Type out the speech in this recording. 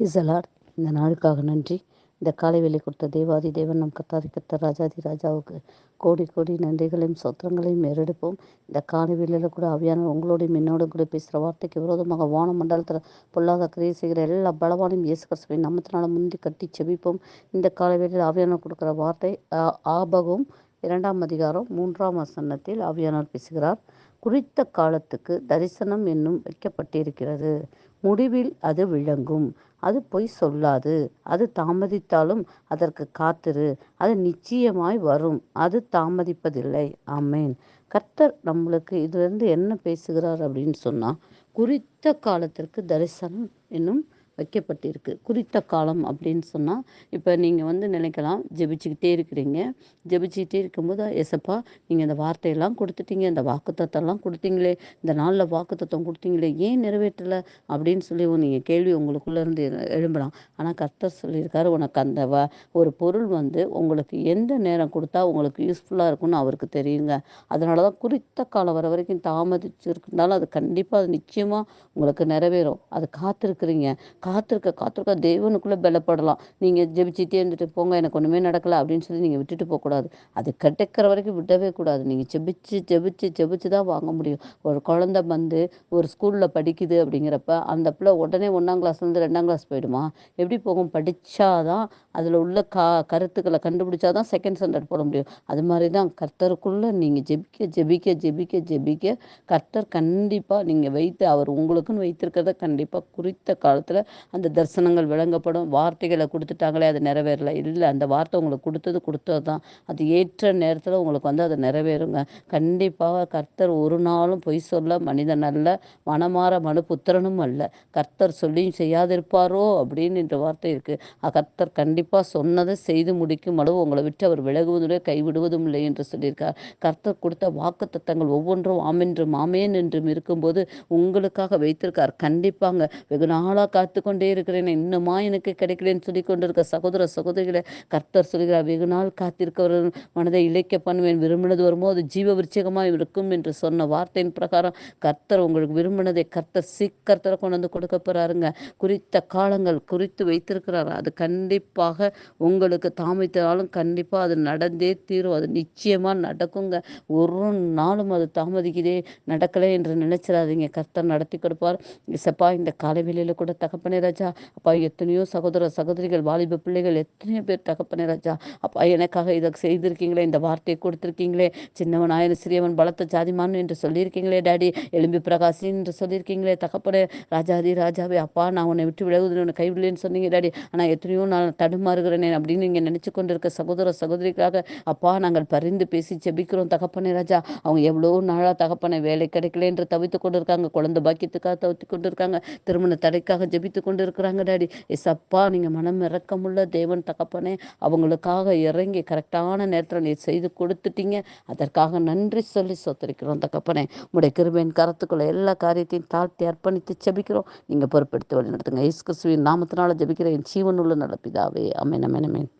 இசலார் இந்த நாளுக்காக நன்றி. இந்த காலை வேலை கொடுத்த தேவாதி தேவன் நம் கத்தாதி கத்தர் ராஜாதி ராஜாவுக்கு கோடி கோடி நன்றிகளையும் சொத்திரங்களையும் ஏறெடுப்போம். இந்த காலை வேலையில் கூட ஆவியானவர் உங்களோடையும் என்னோடும் கூட பேசுகிற வார்த்தைக்கு விரோதமாக வான மண்டலத்தில் பொல்லாத கிரியை செய்கிற எல்லா பலவானையும் இயேசு கிறிஸ்துவின் நாமத்தினால முந்தி கட்டி செபிப்போம். இந்த காலை வேளையில் ஆவியானவர் கொடுக்குற வார்த்தை ஆபகும் 2ஆம் அதிகாரம் 3ஆம் வசனத்தில் ஆவியானவர் பேசுகிறார். குறித்த காலத்துக்கு தரிசனம் என்னும் வைக்கப்பட்டிருக்கிறது. முடிவில் அது விளங்கும். அது பொய் சொல்லாது. அது தாமதித்தாலும் அதற்கு காத்திரு. அது நிச்சயமாய் வரும். அது தாமதிப்பதில்லை. ஆமேன். கர்த்தர் நம்மளுக்கு இதுலேருந்து என்ன பேசுகிறார் அப்படின்னு சொன்னால், குறித்த காலத்திற்கு தரிசனம் என்னும் வைக்கப்பட்டிருக்கு. குறித்த காலம் அப்படின்னு சொன்னால், இப்போ நீங்கள் நினைக்கலாம், ஜெபிச்சுக்கிட்டே இருக்கிறீங்க. ஜெபிச்சுக்கிட்டே இருக்கும்போது, ஏசப்பா நீங்கள் இந்த வார்த்தையெல்லாம் கொடுத்துட்டீங்க, இந்த வாக்குத்தத்தம்லாம் கொடுத்தீங்களே, இந்த நாளில் வாக்குத்தத்தம் கொடுத்தீங்களே, ஏன் நிறைவேற்றலை அப்படின்னு சொல்லி நீங்கள் கேள்வி உங்களுக்குள்ளேருந்து எழும்பலாம். ஆனால் கர்த்தர் சொல்லியிருக்காரு, உனக்கு அந்த ஒரு பொருள் உங்களுக்கு எந்த நேரம் கொடுத்தா உங்களுக்கு யூஸ்ஃபுல்லாக இருக்கும்னு அவருக்கு தெரியுங்க. அதனால தான் குறித்த காலம் வர வரைக்கும் தாமதிச்சிருந்தாலும் அது கண்டிப்பாக அது நிச்சயமாக உங்களுக்கு நிறைவேறும். அது காத்திருக்கிறீங்க. காத்திருக்க தேவனுக்குள்ளே பலப்படலாம். நீங்கள் ஜெபிச்சுட்டே இருந்துட்டு போங்க, எனக்கு ஒன்றுமே நடக்கலை அப்படின்னு சொல்லி நீங்கள் விட்டுட்டு போகக்கூடாது. அது கிடைக்கிற வரைக்கும் விடவே கூடாது. நீங்கள் ஜெபிச்சு தான் வாங்க முடியும். ஒரு குழந்தை ஒரு ஸ்கூலில் படிக்குது அப்படிங்கிறப்ப அந்த பிள்ளை உடனே 1ஆம் கிளாஸ்லேருந்து 2ஆம் கிளாஸ் போயிடுமா? எப்படி போகும்? படித்தாதான் அதில் உள்ள கருத்துக்களை கண்டுபிடிச்சாதான் செகண்ட் ஸ்டாண்டர்ட் போட முடியும். அது மாதிரி தான் கர்த்தருக்குள்ளே நீங்கள் ஜெபிக்க கர்த்தர் கண்டிப்பாக நீங்கள் அவர் உங்களுக்குன்னு வைத்திருக்கிறத கண்டிப்பாக குறித்த காலத்தில் அந்த தரிசனங்கள் விளங்கப்படும். வார்த்தைகளை கொடுத்துட்டாங்களே அது நிறைவேறலை, இல்லை, அந்த வார்த்தை உங்களுக்கு கொடுத்தது தான். அது ஏற்ற நேரத்தில் உங்களுக்கு அது நிறைவேறுங்க. கண்டிப்பாக கர்த்தர் ஒரு நாளும் பொய் சொல்ல மனிதன் அல்ல, மனமாற மனுபுத்திரனும் அல்ல. கர்த்தர் சொல்லியும் செய்யாதிருப்பாரோ அப்படின்னு இந்த வார்த்தை இருக்குது. கர்த்தர் கண்டிப்பாக சொன்னதை செய்து முடிக்கும் அளவு உங்களை விட்டு அவர் விலகுவதிலே கைவிடுவதும் இல்லை என்று சொல்லியிருக்கார். கர்த்தர் கொடுத்த வாக்குத்தத்தங்கள் ஒவ்வொன்றும் ஆமேன் என்றும் இருக்கும்போது உங்களுக்காக வைத்திருக்கார். கண்டிப்பாங்க. வெகு நாளாக காத்து கொண்டே இருக்கிறேன், இன்னுமா எனக்கு கிடைக்கலன்னு சொல்லி கொண்டிருக்க சகோதர சகோதரிகளை கர்த்தர் சொல்கிறார், வெகு நாள் காத்திருக்கவர் மனதை இழைக்க பண்ணுவேன், விரும்பினது வருமோ அது ஜீவ விருட்சகமாக இருக்கும் என்று சொன்ன வார்த்தையின் பிரகாரம் கர்த்தர் உங்களுக்கு விரும்பினதை கர்த்தர் சீக்கிரத்தில் கொண்டு வந்து கொடுக்க போறாருங்க. குறித்த காலங்கள் குறித்து வைத்திருக்கிறார். அது கண்டிப்பாக உங்களுக்கு தாமதித்தாலும் கண்டிப்பாக அது நடந்தே தீரும். அது நிச்சயமாக நடக்குங்க. ஒரு நாளும் அது தாமதிக்குதே, நடக்கலை என்று நினைச்சிடாதீங்க. கர்த்தர் நடத்தி கொடுப்பார். இசப்பா இந்த காலை வேளையில் கூட தகப்பனே ராஜா, அப்பா எத்தனையோ சகோதர சகோதரிகள், வாலிப பிள்ளைகள் எத்தனையோ பேர் தகப்பனே ராஜா, அப்பா எனக்காக இதை செய்திருக்கீங்களே, இந்த வார்த்தையை கொடுத்துருக்கீங்களே, சின்னவன் ஆயிரம் சிறியவன் பலத்த ஜாதிமான் என்று சொல்லியிருக்கீங்களே டாடி, எலும்பி பிரகாசி என்று சொல்லியிருக்கீங்களே தகப்பனே ராஜாதி ராஜாவே, அப்பா நான் உன்னை விட்டு விலகுதுன்னு உன்னை கைவிடலேன்னு சொன்னீங்க டாடி, ஆனால் எத்தனையோ நான் தடுமாறுகிறேனே அப்படின்னு நீங்கள் நினச்சி கொண்டிருக்க சகோதர சகோதரிக்காக அப்பா நாங்கள் பரிந்து பேசி செபிக்கிறோம் தகப்பனே ராஜா. அவங்க எவ்வளோ நாளாக தகப்பனை வேலை கிடைக்கல என்று தவித்து கொண்டு இருக்காங்க, குழந்தை பாக்கியத்துக்காக தவித்து கொண்டு இருக்காங்க, திருமண தடைக்காக ஜெபித்து கொண்டு இருக்கிறாங்க டாடி. எஸ்அப்பா நீங்கள் மனம் இறக்கமுள்ள தேவன் தகப்பனே, அவங்களுக்காக இறங்கி கரெக்டான நேரத்தில் நீ செய்து கொடுத்துட்டீங்க. அதற்காக நன்றி சொல்லி சொத்தரிக்கிறோம் தகப்பனே. உடைய கிருபையின் கரத்துக்குள்ள எல்லா காரியத்தையும் தாழ்த்தி அர்ப்பணித்து ஜெபிக்கிறோம். நீங்கள் பொறுப்பெடுத்து வழி நடத்துங்க. இயேசு கிறிஸ்துவின் நாமத்தினால ஜெபிக்கிற என் ஜீவனுள்ள நல்ல பிதாவே. ஆமென், ஆமென், ஆமென்.